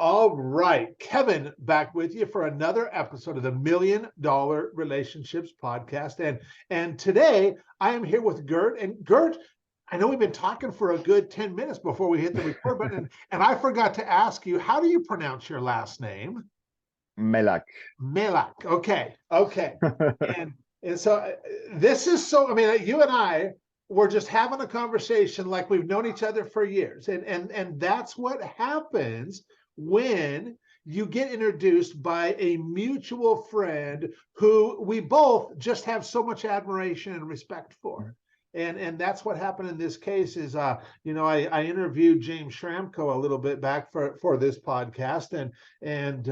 All right, Kevin, back with you for another episode of the $1 Million Relationships Podcast. And today I am here with Gert. And Gert, I know we've been talking for a good 10 minutes before we hit the record button. And I forgot to ask you, how do you pronounce your last name? Mellak. Mellak. Okay. And so this is so, I mean, you and I were just having a conversation like we've known each other for years. And that's what happens when you get introduced by a mutual friend who we both just have so much admiration and respect for. And that's what happened in this case is, I interviewed James Schramko a little bit back for this podcast. And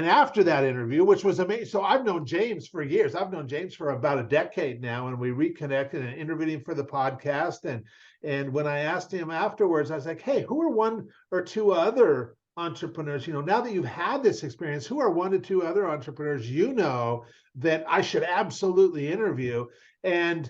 after that interview, which was amazing. So I've known James for years. I've known James for about a decade now, and we reconnected and interviewed him for the podcast. And when I asked him afterwards, I was like, hey, who are one or two other entrepreneurs, now that you've had this experience, who are one to two other entrepreneurs that I should absolutely interview? And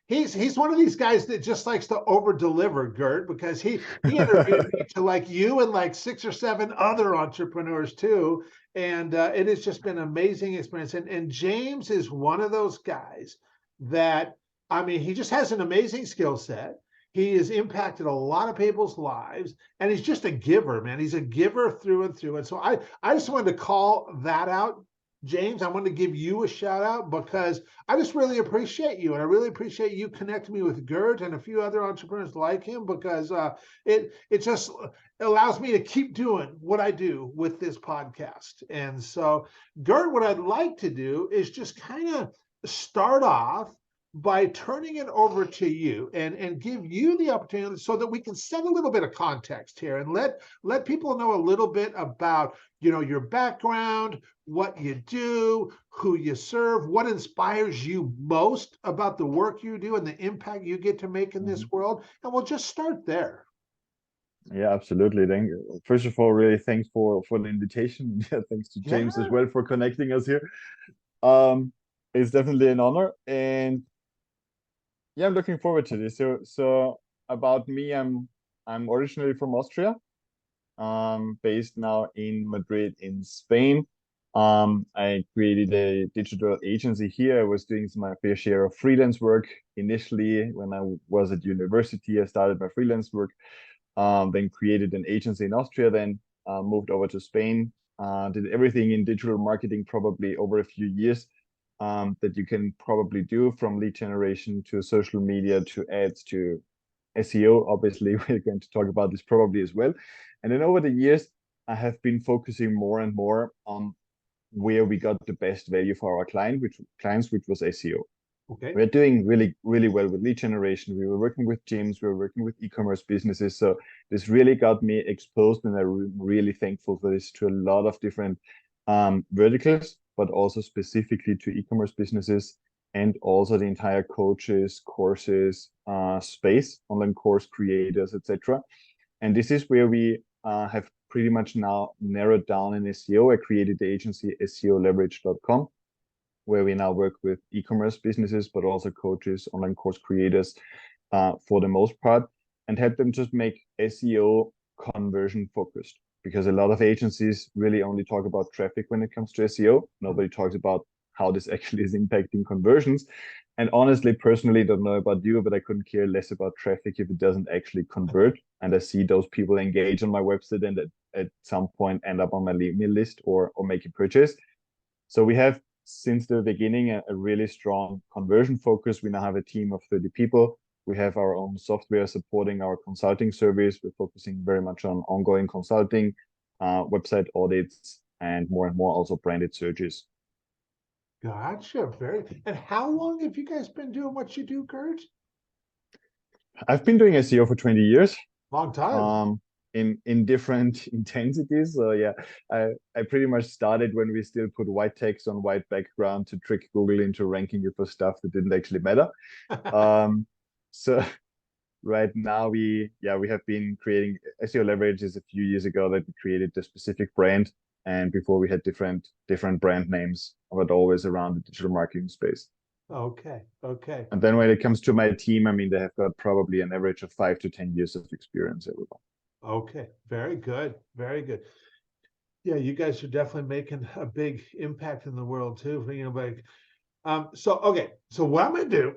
he's one of these guys that just likes to over deliver, Gert, because he interviewed me to like you and like 6 or 7 other entrepreneurs too. And it has just been an amazing experience. And James is one of those guys that, I mean, he just has an amazing skill set. He has impacted a lot of people's lives, and he's just a giver, man. He's a giver through and through. And so I just wanted to call that out, James. I wanted to give you a shout out because I just really appreciate you, and I really appreciate you connecting me with Gert and a few other entrepreneurs like him, because it just allows me to keep doing what I do with this podcast. And so, Gert, what I'd like to do is just kind of start off by turning it over to you and give you the opportunity so that we can set a little bit of context here and let people know a little bit about, your background, what you do, who you serve, what inspires you most about the work you do and the impact you get to make in this world. And we'll just start there. Yeah, absolutely. Thank you. First of all, really thanks for the invitation. Yeah, thanks to James as well for connecting us here. It's definitely an honor, and yeah, I'm looking forward to this. So about me, I'm originally from Austria, based now in Madrid in Spain. I created a digital agency here. I was doing my fair share of freelance work initially when I was at university. I started my freelance work, then created an agency in Austria, then moved over to Spain, did everything in digital marketing probably over a few years. That you can probably do, from lead generation to social media to ads to SEO. Obviously, we're going to talk about this probably as well. And then over the years, I have been focusing more and more on where we got the best value for our clients, which was SEO. Okay. We're doing really, really well with lead generation. We were working with gyms, we were working with e-commerce businesses. So this really got me exposed, and I'm really thankful for this, to a lot of different verticals, but also specifically to e-commerce businesses, and also the entire coaches, courses space, online course creators, etc. And this is where we have pretty much now narrowed down in SEO. I created the agency SEOleverage.com, where we now work with e-commerce businesses, but also coaches, online course creators for the most part, and help them just make SEO conversion focused. Because a lot of agencies really only talk about traffic when it comes to SEO. Nobody talks about how this actually is impacting conversions. And honestly, personally, don't know about you, but I couldn't care less about traffic if it doesn't actually convert. And I see those people engage on my website and at some point end up on my email list or make a purchase. So we have, since the beginning, a really strong conversion focus. We now have a team of 30 people. We have our own software supporting our consulting service. We're focusing very much on ongoing consulting, website audits, and more also branded searches. Gotcha. And how long have you guys been doing what you do, Gert? I've been doing SEO for 20 years. Long time. In different intensities. So yeah, I pretty much started when we still put white text on white background to trick Google into ranking you for stuff that didn't actually matter. So right now we have been creating SEO Leverage. Is a few years ago that we created the specific brand, and before we had different brand names, but always around the digital marketing space. Okay. And then when it comes to my team, I mean, they have got probably an average of 5 to 10 years of experience, everyone. Okay, very good, very good. Yeah, you guys are definitely making a big impact in the world too. You know, like, so okay, so what I'm gonna do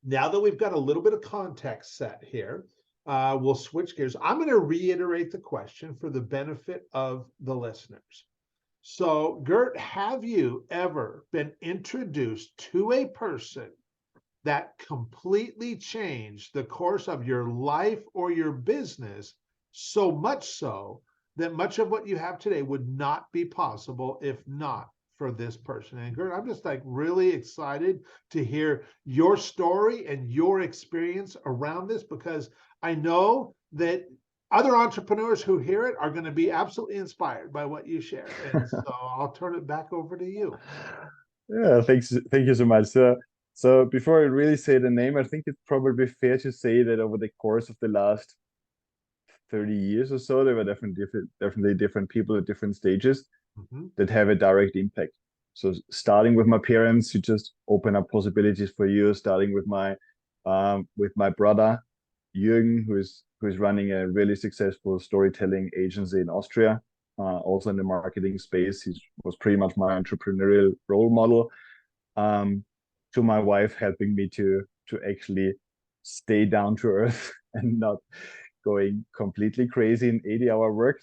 now that we've got a little bit of context set here, we'll switch gears. I'm going to reiterate the question for the benefit of the listeners. So, Gert, have you ever been introduced to a person that completely changed the course of your life or your business, so much so that much of what you have today would not be possible if not for this person? And Gert, I'm just like really excited to hear your story and your experience around this, because I know that other entrepreneurs who hear it are going to be absolutely inspired by what you share. And so I'll turn it back over to you. Yeah, thank you so much. So before I really say the name, I think it's probably fair to say that over the course of the last 30 years or so, there were definitely different people at different stages Mhm. that have a direct impact. So starting with my parents, who just open up possibilities for you, starting with my brother, Jürgen, who is running a really successful storytelling agency in Austria, also in the marketing space. He was pretty much my entrepreneurial role model. To my wife helping me to actually stay down to earth and not going completely crazy in 80-hour work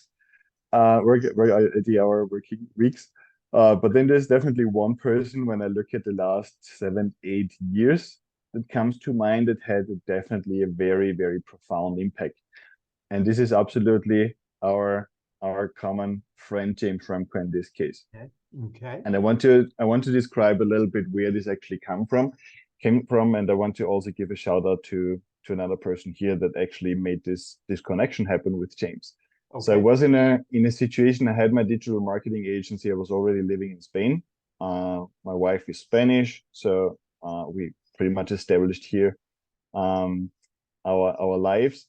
80-hour working weeks. But then there's definitely one person when I look at the last 7, 8 years that comes to mind that had definitely a very, very profound impact. And this is absolutely our common friend James Remco in this case. Okay. Okay. And I want to describe a little bit where this actually came from, and I want to also give a shout out to another person here that actually made this connection happen with James. So I Okay. was in a situation. I had my digital marketing agency. I was already living in Spain. My wife is Spanish, so we pretty much established here um, our lives.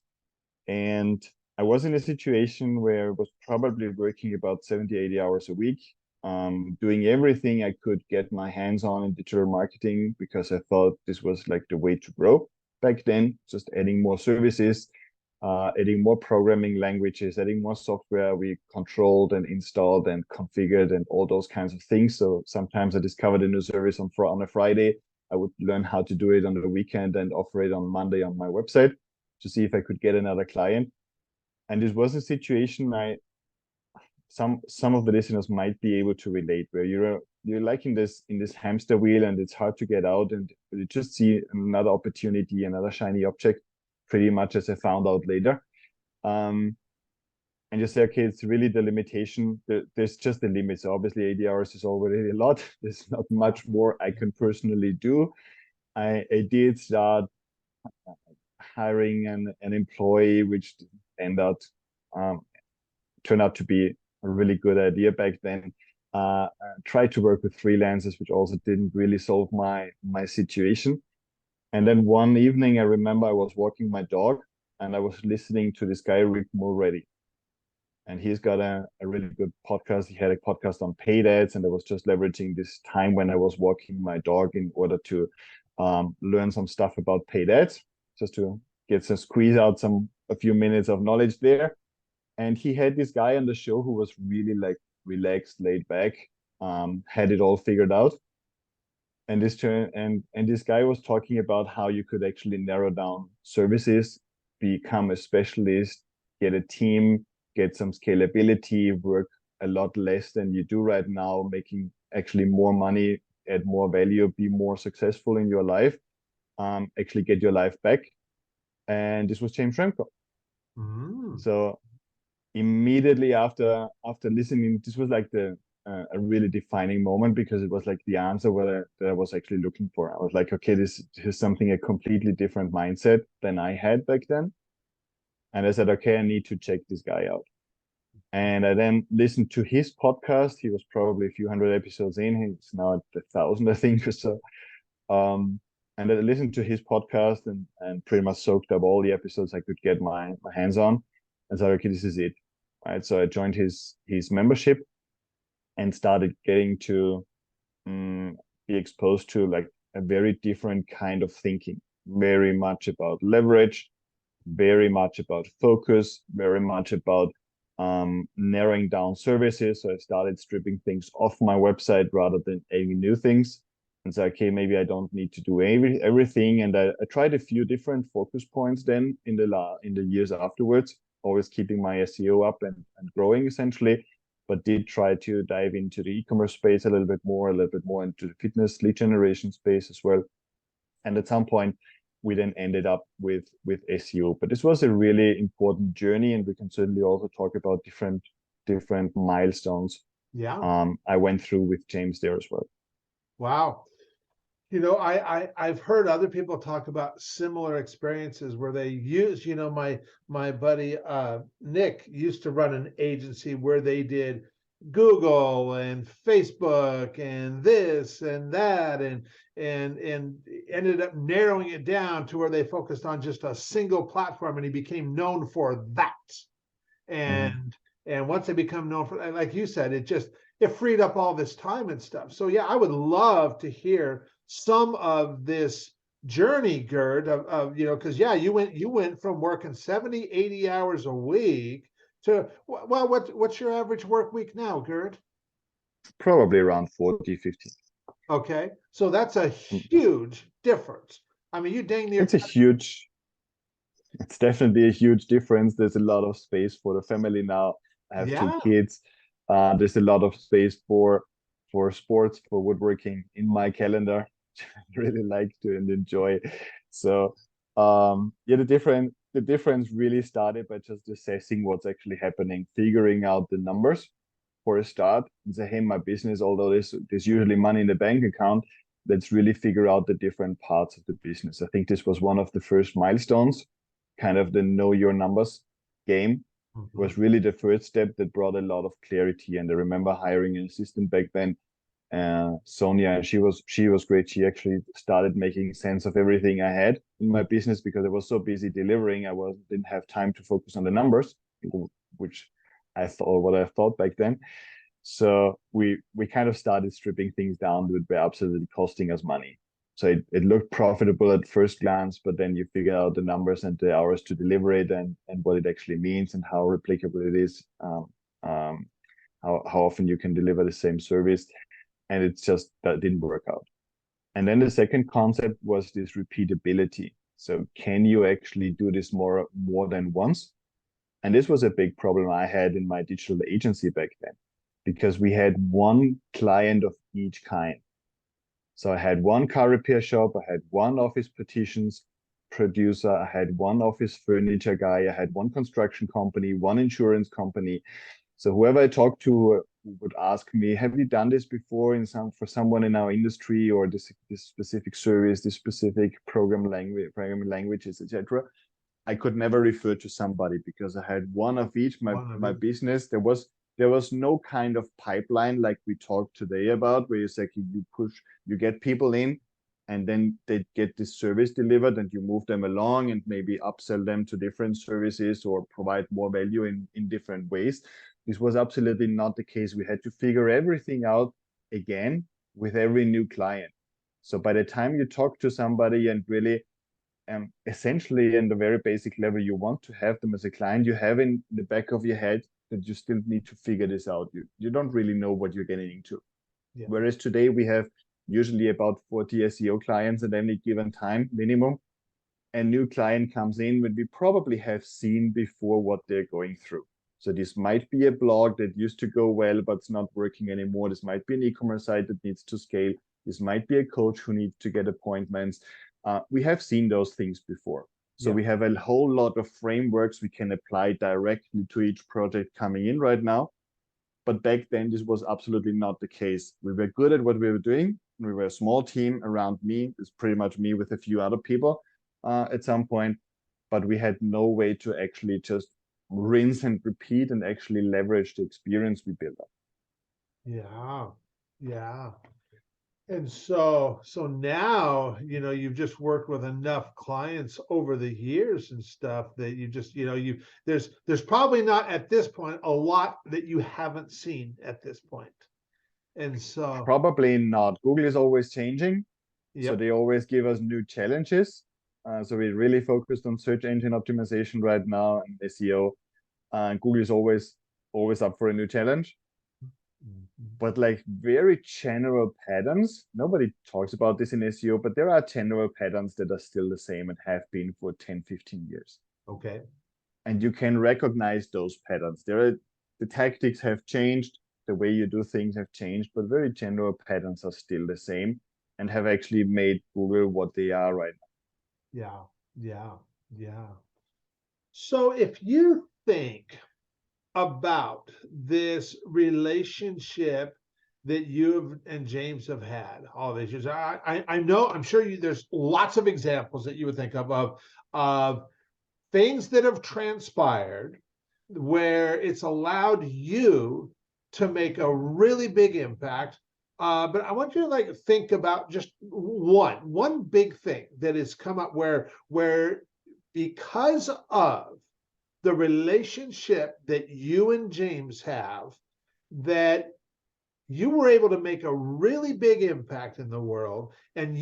And I was in a situation where I was probably working about 70, 80 hours a week, doing everything I could get my hands on in digital marketing because I thought this was like the way to grow back then, just adding more services, adding more programming languages, adding more software we controlled and installed and configured and all those kinds of things. So sometimes I discovered a new service on a Friday. I would learn how to do it on the weekend and offer it on Monday on my website to see if I could get another client. And this was a situation some of the listeners might be able to relate, where you're like in this hamster wheel and it's hard to get out, and you just see another opportunity, another shiny object, pretty much as I found out later. Um, and you say, okay, it's really the limitation. There's just the limit. So obviously 80 hours is already a lot. There's not much more I can personally do. I did start hiring an employee, which ended up um, turned out to be a really good idea back then. Tried to work with freelancers, which also didn't really solve my situation. And then one evening, I remember I was walking my dog and I was listening to this guy, Rick Mulready. And he's got a really good podcast. He had a podcast on paid ads, and I was just leveraging this time when I was walking my dog in order to learn some stuff about paid ads, just to get some squeeze out a few minutes of knowledge there. And he had this guy on the show who was really like relaxed, laid back, had it all figured out. And this guy was talking about how you could actually narrow down services, become a specialist, get a team, get some scalability, work a lot less than you do right now, making actually more money, add more value, be more successful in your life, actually get your life back. And this was James Remco. Mm. So immediately after listening, this was like the a really defining moment, because it was like the answer that I was actually looking for. I was like, okay, this is something, a completely different mindset than I had back then. And I said, okay, I need to check this guy out. And I then listened to his podcast. He was probably a few hundred episodes in. He's now at 1,000, I think, or so. And I listened to his podcast and pretty much soaked up all the episodes I could get my hands on, and said, okay, this is it. Right. So I joined his membership and started getting to be exposed to like a very different kind of thinking, very much about leverage, very much about focus, very much about narrowing down services. So I started stripping things off my website rather than adding new things. And so, okay, maybe I don't need to do everything. And I tried a few different focus points then in the years afterwards, always keeping my SEO up and growing essentially, but did try to dive into the e-commerce space a little bit more into the fitness lead generation space as well. And at some point, we then ended up with SEO. But this was a really important journey, and we can certainly also talk about different milestones Yeah. I went through with James there as well. Wow. You know, I've heard other people talk about similar experiences where they use, you know, my buddy Nick used to run an agency where they did Google and Facebook and this and that and ended up narrowing it down to where they focused on just a single platform, and he became known for that. And once they become known for, like you said, it freed up all this time and stuff. So yeah, I would love to hear some of this journey, Gert, of you know, because yeah, you went from working 70, 80 hours a week to, well, what's your average work week now, Gert? Probably around 40, 50. Okay, so that's a huge difference. I mean, you dang near. It's definitely a huge difference. There's a lot of space for the family now. I have two Yeah. kids. There's a lot of space for sports, for woodworking in my calendar, which I really like to and enjoy. So yeah, the difference really started by just assessing what's actually happening, figuring out the numbers for a start, and say, hey, my business, although there's usually money in the bank account, let's really figure out the different parts of the business. I think this was one of the first milestones, kind of the know your numbers game. Was really the first step that brought a lot of clarity. And I remember hiring an assistant back then, Sonia, and she was great. She actually started making sense of everything I had in my business because I was so busy delivering. Didn't have time to focus on the numbers, which what I thought back then. So we kind of started stripping things down that were absolutely costing us money. So it looked profitable at first glance, but then you figure out the numbers and the hours to deliver it and what it actually means and how replicable it is, how often you can deliver the same service. And it's just that didn't work out. And then the second concept was this repeatability. So can you actually do this more than once? And this was a big problem I had in my digital agency back then, because we had one client of each kind. So I had one car repair shop, I had one office partitions producer, I had one office furniture guy, I had one construction company, one insurance company. So whoever I talked to would ask me, have you done this before for someone in our industry, or this specific service, this specific programming languages, etc. I could never refer to somebody because I had one of each. My business, there was no kind of pipeline like we talked today about, where you say you get people in, and then they get this service delivered, and you move them along and maybe upsell them to different services or provide more value in different ways. This was absolutely not the case. We had to figure everything out again with every new client. So by the time you talk to somebody and really essentially in the very basic level, you want to have them as a client, you have in the back of your head that you still need to figure this out. You don't really know what you're getting into. Yeah. Whereas today we have usually about 40 SEO clients at any given time minimum. A new client comes in when we probably have seen before what they're going through. So this might be a blog that used to go well, but it's not working anymore. This might be an e-commerce site that needs to scale. This might be a coach who needs to get appointments. We have seen those things before. So we have a whole lot of frameworks we can apply directly to each project coming in right now. But back then, this was absolutely not the case. We were good at what we were doing. We were a small team around me. It's pretty much me with a few other people at some point. But we had no way to actually just rinse and repeat and actually leverage the experience we built up. Yeah, yeah. And so now, you know, you've just worked with enough clients over the years and stuff that you just, you know, there's probably not at this point a lot that you haven't seen at this point. And so probably not. Google is always changing. So they always give us new challenges. So we're really focused on search engine optimization right now and SEO. Google is always up for a new challenge. But like very general patterns, nobody talks about this in SEO, but there are general patterns that are still the same and have been for 10, 15 years. Okay. And you can recognize those patterns. The tactics have changed, the way you do things have changed, but very general patterns are still the same and have actually made Google what they are right now. Yeah. So if you think about this relationship that you and James have had all these years, I know, I'm sure there's lots of examples that you would think of things that have transpired where it's allowed you to make a really big impact. But I want you to like think about just one big thing that has come up where because of the relationship that you and James have, that you were able to make a really big impact in the world. And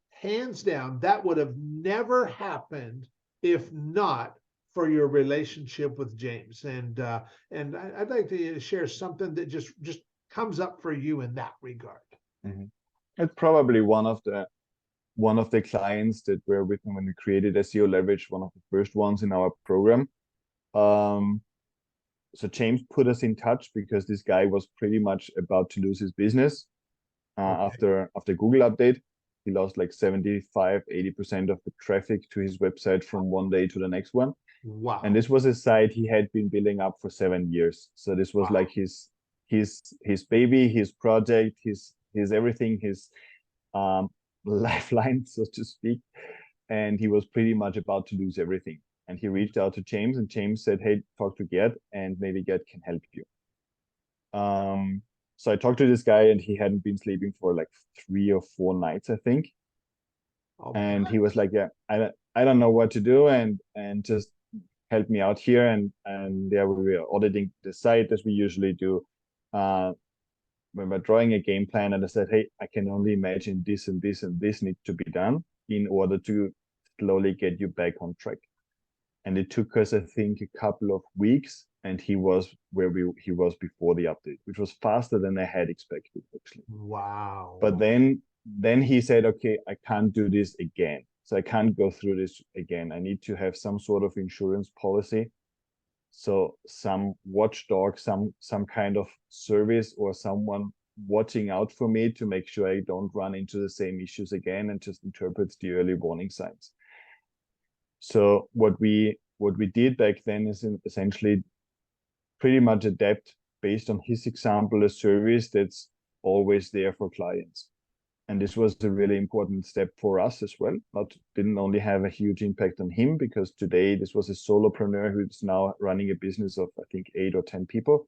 hands down, that would have never happened if not for your relationship with James. And I'd like to share something that just comes up for you in that regard. Mm-hmm. It's probably one of the clients that were with me when we created SEO Leverage, one of the first ones in our program. So James put us in touch because this guy was pretty much about to lose his business after Google update. He lost like 75-80% of the traffic to his website from one day to the next one. Wow. And this was a site he had been building up for 7 years. So this was like his baby, his project, his everything, his lifeline, so to speak. And he was pretty much about to lose everything. And he reached out to James, and James said, "Hey, talk to Gert, and maybe Gert can help you." So I talked to this guy, and he hadn't been sleeping for like 3 or 4 nights, I think. And he was like, "Yeah, I don't know what to do, and just help me out here." And yeah, we were auditing the site as we usually do. When we're drawing a game plan, and I said, "Hey, I can only imagine this and this and this needs to be done in order to slowly get you back on track." And it took us, I think, a couple of weeks, and he was where he was before the update, which was faster than I had expected, actually. Wow. But then he said, "Okay, I can't do this again. So I can't go through this again. I need to have some sort of insurance policy. So some watchdog, some kind of service or someone watching out for me to make sure I don't run into the same issues again and just interprets the early warning signs." So what we did back then is essentially pretty much adapt based on his example a service that's always there for clients. And this was a really important step for us as well. Didn't only have a huge impact on him, because today this was a solopreneur who's now running a business of, I think, 8 or 10 people,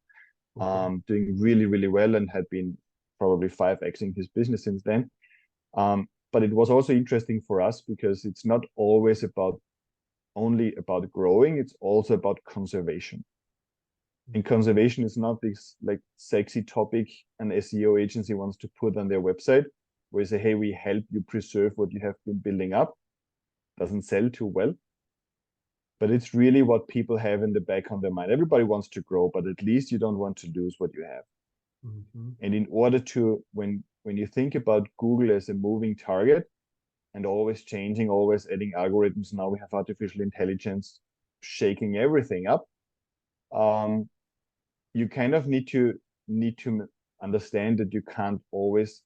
doing really, really well, and had been probably 5xing his business since then. But it was also interesting for us because it's not always only about growing, it's also about conservation. And conservation is not this like sexy topic an SEO agency wants to put on their website, where you say, "Hey, we help you preserve what you have been building up." Doesn't sell too well. But it's really what people have in the back of their mind. Everybody wants to grow, but at least you don't want to lose what you have. And in order to, when you think about Google as a moving target, and always changing, always adding algorithms. Now we have artificial intelligence shaking everything up. You kind of need to understand that you can't always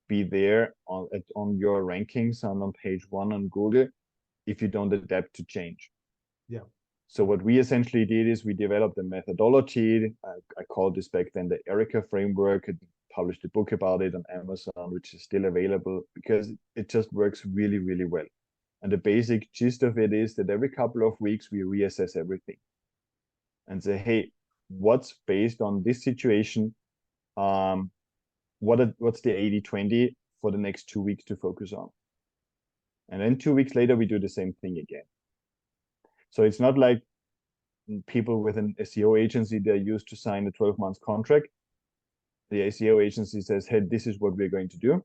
be there on your rankings and on page 1 on Google if you don't adapt to change. Yeah. So what we essentially did is we developed a methodology. I called this back then the Erica framework. I published a book about it on Amazon, which is still available, because it just works really, really well. And the basic gist of it is that every couple of weeks we reassess everything and say, "Hey, what's based on this situation? What's the 80-20 for the next 2 weeks to focus on?" And then 2 weeks later, we do the same thing again. So it's not like people with an SEO agency, they're used to sign a 12-month contract. The SEO agency says, "Hey, this is what we're going to do.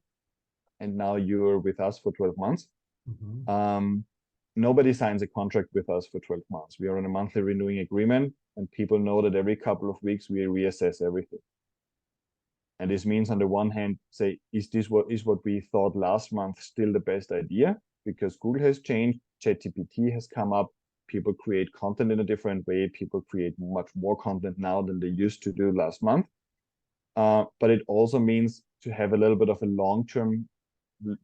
And now you're with us for 12 months. Nobody signs a contract with us for 12 months. We are on a monthly renewing agreement, and people know that every couple of weeks we reassess everything. And this means, on the one hand, say, is what we thought last month still the best idea? Because Google has changed, ChatGPT has come up, people create content in a different way, people create much more content now than they used to do last month. But it also means to have a little bit of a long-term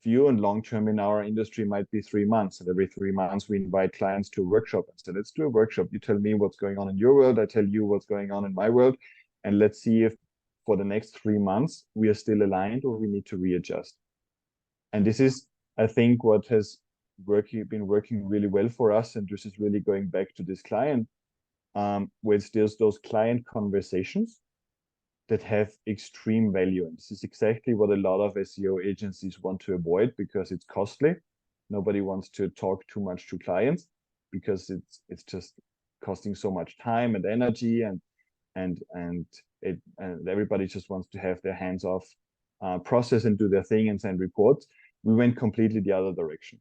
view, and long-term in our industry might be 3 months. And every 3 months we invite clients to a workshop and say, let's do a workshop. You tell me what's going on in your world, I tell you what's going on in my world, and let's see if for the next 3 months we are still aligned or we need to readjust. And this is, I think, what has been working really well for us. And this is really going back to this client, where it's just those client conversations that have extreme value. And this is exactly what a lot of SEO agencies want to avoid, because it's costly. Nobody wants to talk too much to clients because it's just costing so much time and energy, and everybody just wants to have their hands off, process and do their thing and send reports. We went completely the other direction.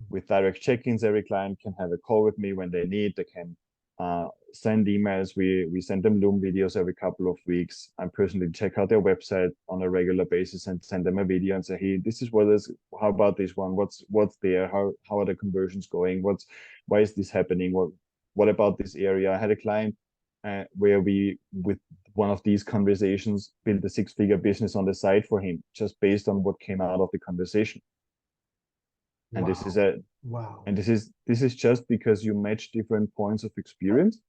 With direct check-ins, every client can have a call with me when they need. They can send emails. We send them Loom videos every couple of weeks. I personally check out their website on a regular basis and send them a video and say, hey, this is what is, how about this one? What's there? How are the conversions going? Why is this happening? What about this area? I had a client where we, with one of these conversations, built a 6-figure business on the side for him, just based on what came out of the conversation. And Wow. this is a wow. And this is just because you match different points of experience,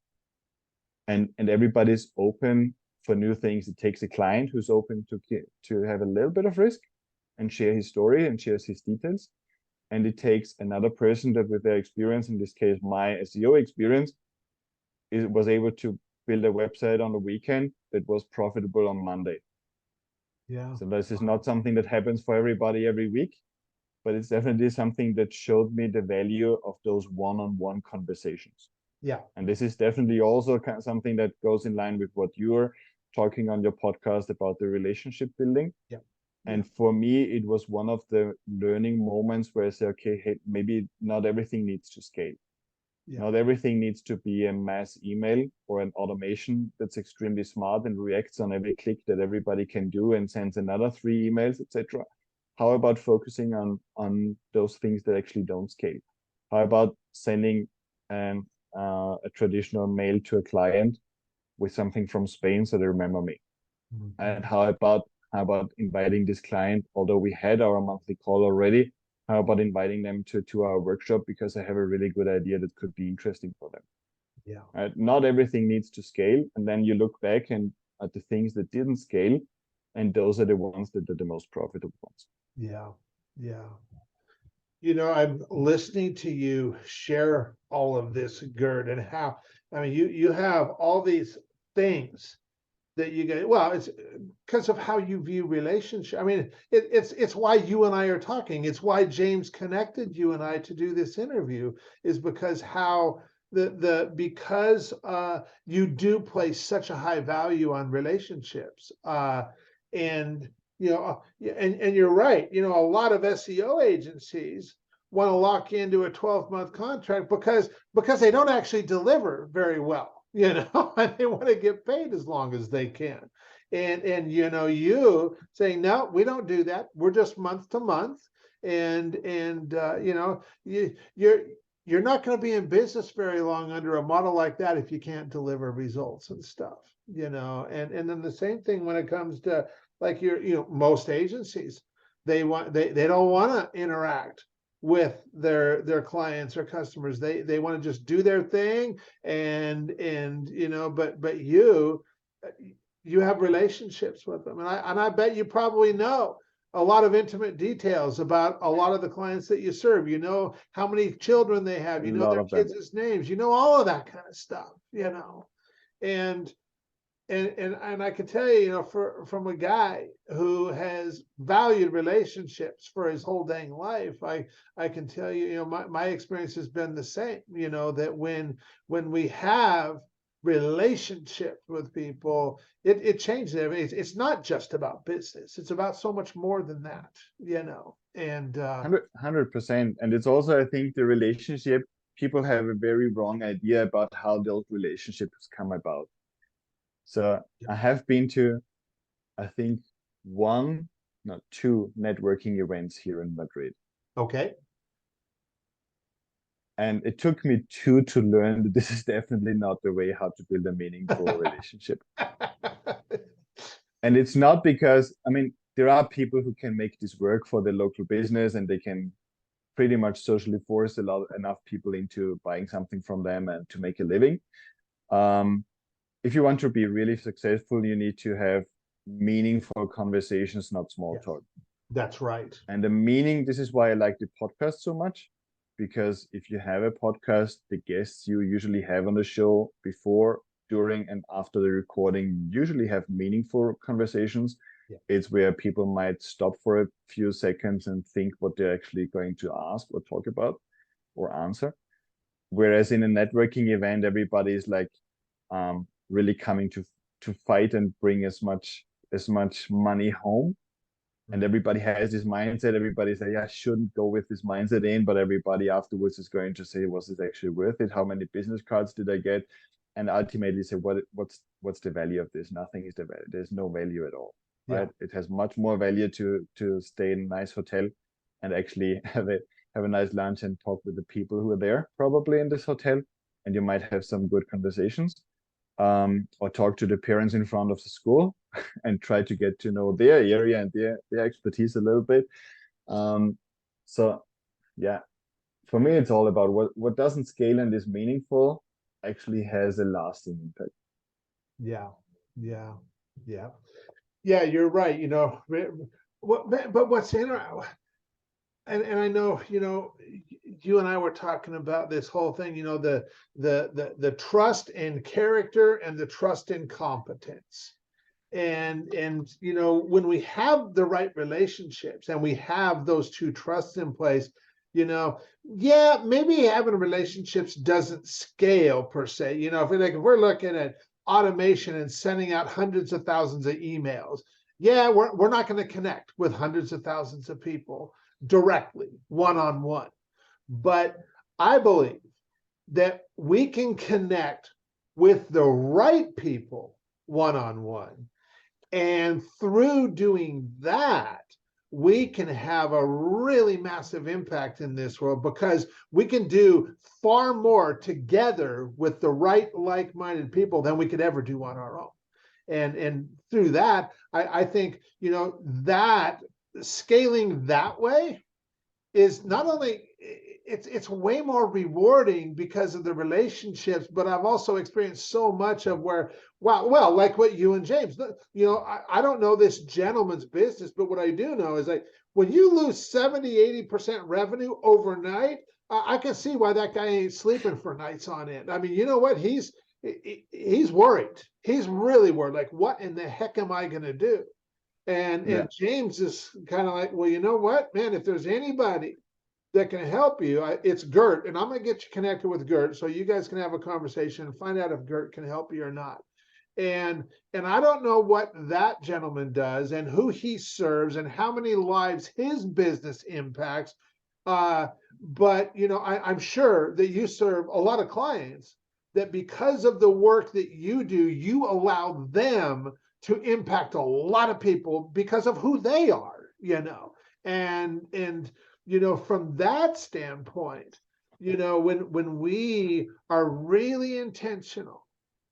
and everybody's open for new things. It takes a client who's open to have a little bit of risk and share his story and shares his details. And it takes another person that, with their experience, in this case, my SEO experience, was able to build a website on the weekend that was profitable on Monday. Yeah. So this is not something that happens for everybody every week, but it's definitely something that showed me the value of those one-on-one conversations. Yeah. And this is definitely also something that goes in line with what you're talking on your podcast about, the relationship building. Yeah. And for me, it was one of the learning moments where I say, okay, hey, maybe not everything needs to scale. Yeah. Not everything needs to be a mass email or an automation that's extremely smart and reacts on every click that everybody can do and sends another 3 emails, etc. How about focusing on those things that actually don't scale? How about sending a traditional mail to a client with something from Spain so they remember me? Mm-hmm. And how about inviting this client, although we had our monthly call already, how about inviting them to our workshop because I have a really good idea that could be interesting for them? Yeah. Right? Not everything needs to scale. And then you look back and at the things that didn't scale, and those are the ones that are the most profitable ones. Yeah. Yeah. You know, I'm listening to you share all of this, Gert, and how, I mean, you have all these things that you get. Well, it's because of how you view relationship. I mean, it's why you and I are talking. It's why James connected you and I to do this interview, is because how because you do place such a high value on relationships, and you know, and you're right. You know, a lot of SEO agencies want to lock into a 12-month contract because they don't actually deliver very well. You know, and they want to get paid as long as they can. And you know, you saying, no, we don't do that. We're just month to month. And you know, you're not going to be in business very long under a model like that if you can't deliver results and stuff, you know. And then the same thing when it comes to, like, most agencies, they don't want to interact with their clients or customers. They want to just do their thing, and you know, but you have relationships with them, and I bet you probably know a lot of intimate details about a lot of the clients that you serve. You know how many children they have, you know their kids' names, you know all of that kind of stuff, you know. And I can tell you, you know, from a guy who has valued relationships for his whole dang life, I can tell you, you know, my experience has been the same. You know, that when we have relationships with people, it changes everything. It's not just about business. It's about so much more than that, you know. And 100%. And it's also, I think, the relationship, people have a very wrong idea about how those relationships come about. So I have been to, I think, one, not two networking events here in Madrid. okay. And it took me two to learn that this is definitely not the way how to build a meaningful relationship. And it's not because, I mean, there are people who can make this work for their local business and they can pretty much socially force enough people into buying something from them and to make a living. If you want to be really successful, you need to have meaningful conversations, not small talk. That's right. And the meaning, this is why I like the podcast so much, because if you have a podcast, the guests you usually have on the show before, during, and after the recording usually have meaningful conversations. Yeah. It's where people might stop for a few seconds and think what they're actually going to ask or talk about or answer. Whereas in a networking event, everybody is like really coming to fight and bring as much money home. And everybody has this mindset. Everybody say, yeah, I shouldn't go with this mindset in, but everybody afterwards is going to say, was it actually worth it? How many business cards did I get? And ultimately say, what's the value of this? Nothing is the value. There's no value at all, right? Yeah. It has much more value to stay in a nice hotel and actually have a nice lunch and talk with the people who are there probably in this hotel. And you might have some good conversations. Or talk to the parents in front of the school and try to get to know their area and their expertise a little bit. So yeah, for me, it's all about what doesn't scale and is meaningful actually has a lasting impact. Yeah, yeah, yeah. Yeah, you're right. You know, but what's interesting, and I know, you know, you and I were talking about this whole thing, you know, the trust in character and the trust in competence. And you know, when we have the right relationships and we have those two trusts in place, you know, yeah, maybe having relationships doesn't scale per se. You know, if we're looking at automation and sending out hundreds of thousands of emails, yeah, we're not going to connect with hundreds of thousands of people directly, one-on-one. But I believe that we can connect with the right people one-on-one. And through doing that, we can have a really massive impact in this world because we can do far more together with the right like-minded people than we could ever do on our own. And through that, I think, you know, that scaling that way is not only it's way more rewarding because of the relationships, but I've also experienced so much of where, wow, well, like what you and James, you know, I don't know this gentleman's business, but what I do know is like when you lose 70-80% revenue overnight, I can see why that guy ain't sleeping for nights on end. I mean, you know what? He's worried. He's really worried. Like, what in the heck am I going to do? And James is kind of like, well, you know what, man, if there's anybody that can help you, it's Gert, and I'm going to get you connected with Gert so you guys can have a conversation and find out if Gert can help you or not. And I don't know what that gentleman does and who he serves and how many lives his business impacts. But you know, I'm sure that you serve a lot of clients that because of the work that you do, you allow them to impact a lot of people because of who they are, you know. And you know, from that standpoint, you know, when we are really intentional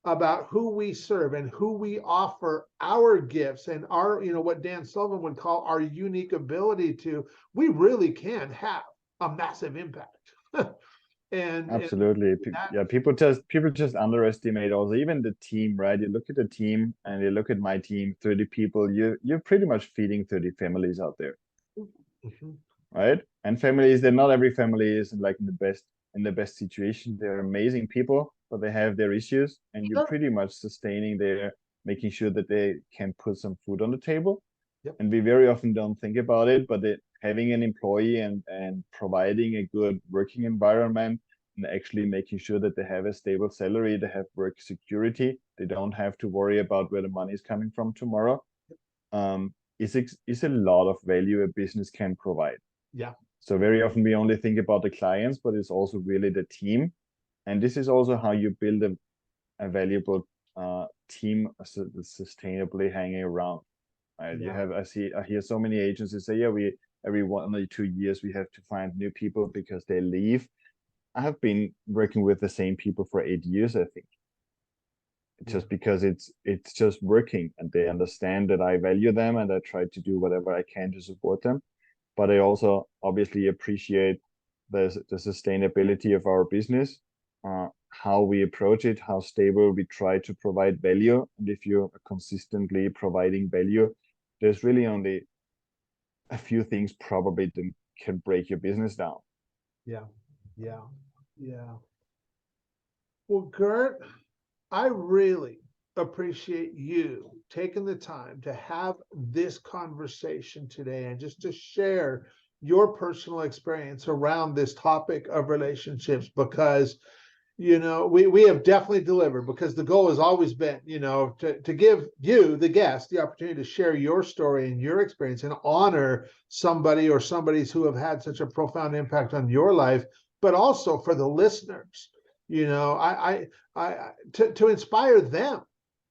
about who we serve and who we offer our gifts and our, you know, what Dan Sullivan would call our unique ability to, we really can have a massive impact. And absolutely. Yeah, people just underestimate also even the team, right? You look at the team and you look at my team, 30 people, you're pretty much feeding 30 families out there. Mm-hmm. Right? And families, they're not every family is like in the best situation. They're amazing people, but they have their issues, and you're pretty much sustaining making sure that they can put some food on the table. Yep. And we very often don't think about it, but having an employee and providing a good working environment and actually making sure that they have a stable salary, they have work security, they don't have to worry about where the money is coming from tomorrow, is a lot of value a business can provide. Yeah. So very often we only think about the clients, but it's also really the team. And this is also how you build a valuable team sustainably hanging around. Right? Yeah. I hear so many agencies say, yeah, every 1 or 2 years we have to find new people because they leave. I have been working with the same people for 8 years, I think. Just because it's just working, and they understand that I value them and I try to do whatever I can to support them. But I also obviously appreciate the sustainability of our business, how we approach it, how stable we try to provide value. And if you're consistently providing value, there's really only a few things probably that can break your business down. Yeah. Yeah. Yeah. Well, Gert, I really appreciate you taking the time to have this conversation today and just to share your personal experience around this topic of relationships, because we have definitely delivered, because the goal has always been, to give you, the guest, the opportunity to share your story and your experience and honor somebody or somebody's who have had such a profound impact on your life, but also for the listeners, to inspire them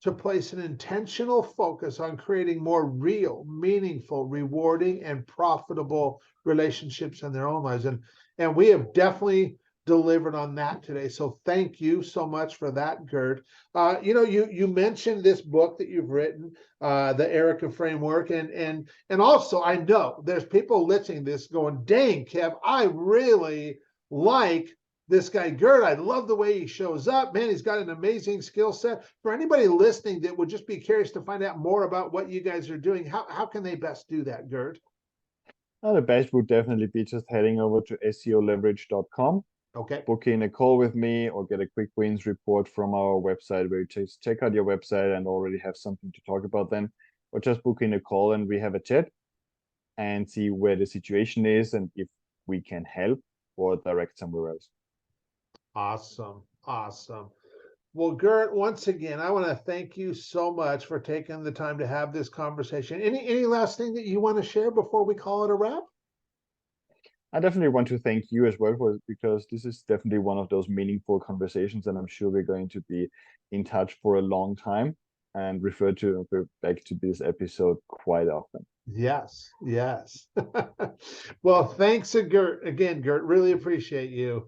to place an intentional focus on creating more real, meaningful, rewarding, and profitable relationships in their own lives. And we have definitely delivered on that today. So thank you so much for that, Gert. You mentioned this book that you've written, the Erica Framework, and also I know there's people listening to this going, dang, Kev, I really like this guy Gert. I love the way he shows up. Man, he's got an amazing skill set. For anybody listening that would just be curious to find out more about what you guys are doing, how can they best do that, Gert? The best would definitely be just heading over to seoleverage.com. Okay. Book in a call with me or get a quick wins report from our website, where you just check out your website and already have something to talk about then, or just book in a call and we have a chat and see where the situation is and if we can help or direct somewhere else. Awesome. Awesome. Well, Gert, once again, I want to thank you so much for taking the time to have this conversation. Any last thing that you want to share before we call it a wrap? I definitely want to thank you as well because this is definitely one of those meaningful conversations, and I'm sure we're going to be in touch for a long time and refer back to this episode quite often. Yes, yes. Well, thanks again, Gert. Really appreciate you.